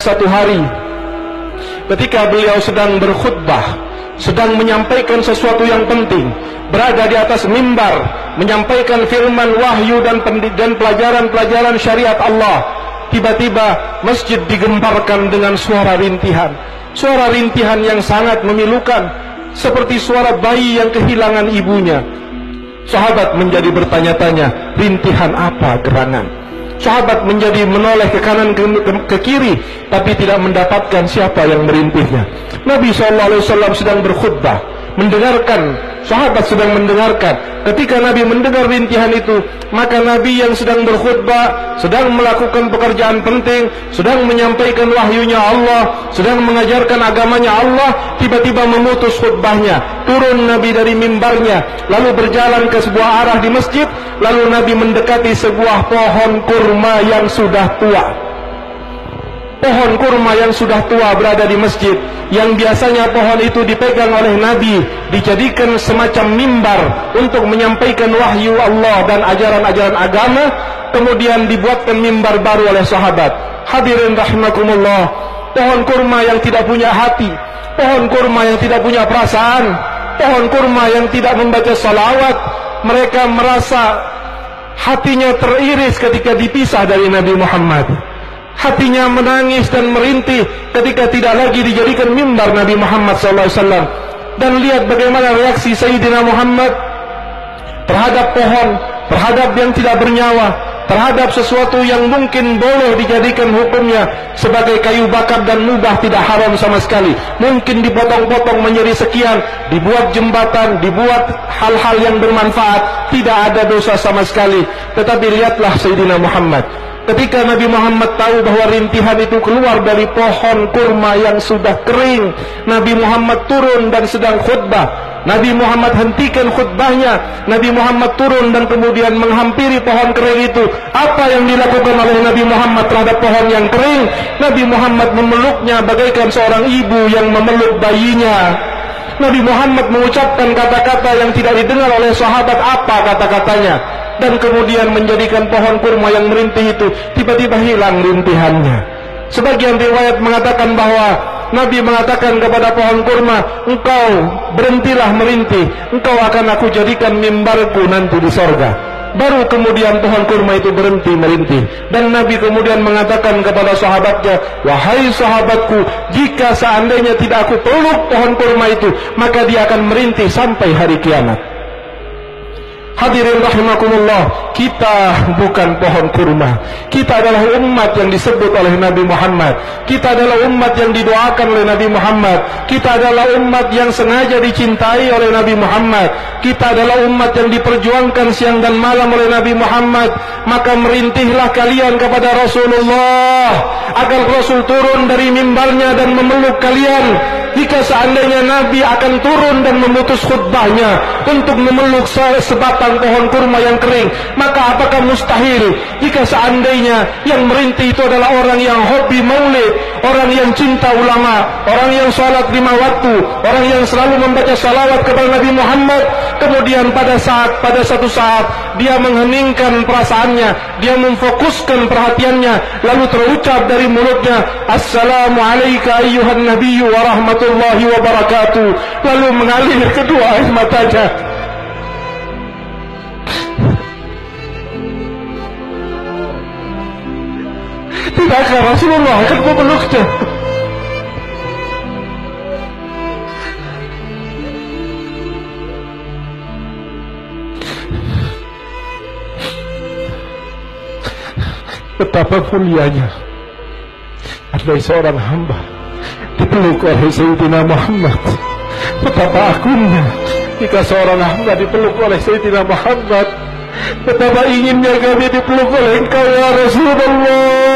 Satu hari ketika beliau sedang berkhutbah, sedang menyampaikan sesuatu yang penting, berada di atas mimbar, menyampaikan firman wahyu dan pelajaran-pelajaran syariat Allah, tiba-tiba masjid digemparkan dengan suara rintihan. Suara rintihan yang sangat memilukan, seperti suara bayi yang kehilangan ibunya. Sahabat menjadi bertanya-tanya, rintihan apa gerangan? Sahabat menjadi menoleh ke kanan ke kiri, tapi tidak mendapatkan siapa yang merintihnya. Nabi SAW sedang berkhutbah, mendengarkan, sahabat sedang mendengarkan. Ketika Nabi mendengar rintihan itu, maka Nabi yang sedang berkhutbah, sedang melakukan pekerjaan penting, sedang menyampaikan wahyunya Allah, sedang mengajarkan agamanya Allah, tiba-tiba memutus khutbahnya. Turun Nabi dari mimbarnya, lalu berjalan ke sebuah arah di masjid. Lalu Nabi mendekati sebuah pohon kurma yang sudah tua. Pohon kurma yang sudah tua berada di masjid, yang biasanya pohon itu dipegang oleh Nabi, dijadikan semacam mimbar untuk menyampaikan wahyu Allah dan ajaran-ajaran agama. Kemudian dibuatkan mimbar baru oleh sahabat. Hadirin rahimakumullah, pohon kurma yang tidak punya hati, pohon kurma yang tidak punya perasaan, pohon kurma yang tidak membaca salawat. Mereka merasa hatinya teriris ketika dipisah dari Nabi Muhammad. Hatinya menangis dan merintih ketika tidak lagi dijadikan mimbar Nabi Muhammad SAW. Dan lihat bagaimana reaksi Sayyidina Muhammad terhadap pohon, terhadap yang tidak bernyawa, terhadap sesuatu yang mungkin boleh dijadikan hukumnya sebagai kayu bakar dan mubah, tidak haram sama sekali. Mungkin dipotong-potong menjadi sekian, dibuat jembatan, dibuat hal-hal yang bermanfaat, tidak ada dosa sama sekali. Tetapi lihatlah Sayyidina Muhammad, ketika Nabi Muhammad tahu bahwa rintihan itu keluar dari pohon kurma yang sudah kering, Nabi Muhammad turun dan sedang khutbah. Nabi Muhammad hentikan khutbahnya, Nabi Muhammad turun dan kemudian menghampiri pohon kering itu. Apa yang dilakukan oleh Nabi Muhammad terhadap pohon yang kering? Nabi Muhammad memeluknya bagaikan seorang ibu yang memeluk bayinya. Nabi Muhammad mengucapkan kata-kata yang tidak didengar oleh sahabat apa kata-katanya, dan kemudian menjadikan pohon kurma yang merintih itu tiba-tiba hilang rintihannya. Sebagian riwayat mengatakan bahwa Nabi mengatakan kepada pohon kurma, engkau berhentilah merintih, engkau akan aku jadikan mimbarku nanti di sorga. Baru kemudian pohon kurma itu berhenti merintih. Dan Nabi kemudian mengatakan kepada sahabatnya, wahai sahabatku, jika seandainya tidak aku peluk pohon kurma itu, maka dia akan merintih sampai hari kiamat. Hadirin rahimakumullah, kita bukan pohon kurma. Kita adalah umat yang disebut oleh Nabi Muhammad. Kita adalah umat yang didoakan oleh Nabi Muhammad. Kita adalah umat yang sengaja dicintai oleh Nabi Muhammad. Kita adalah umat yang diperjuangkan siang dan malam oleh Nabi Muhammad. Maka merintihlah kalian kepada Rasulullah, agar Rasul turun dari mimbarnya dan memeluk kalian. Jika seandainya Nabi akan turun dan memutus khutbahnya untuk memeluk sebatang pohon kurma yang kering, maka apakah mustahil jika seandainya yang merintih itu adalah orang yang hobi maulid, orang yang cinta ulama, orang yang salat 5 waktu, orang yang selalu membaca salawat kepada Nabi Muhammad, kemudian pada satu saat dia mengheningkan perasaannya, dia memfokuskan perhatiannya, lalu terucap dari mulutnya, Assalamu alayka ayyuhan nabiyyu wa rahmatullahi wa barakatuh, lalu mengalir kedua air matanya. Tidakkah Rasulullah akan memeluknya? Betapa mulianya ada seorang hamba dipeluk oleh Sayyidina Muhammad. Betapa agungnya jika seorang hamba dipeluk oleh Sayyidina Muhammad. Betapa inginnya kami dipeluk oleh Engkau ya Rasulullah.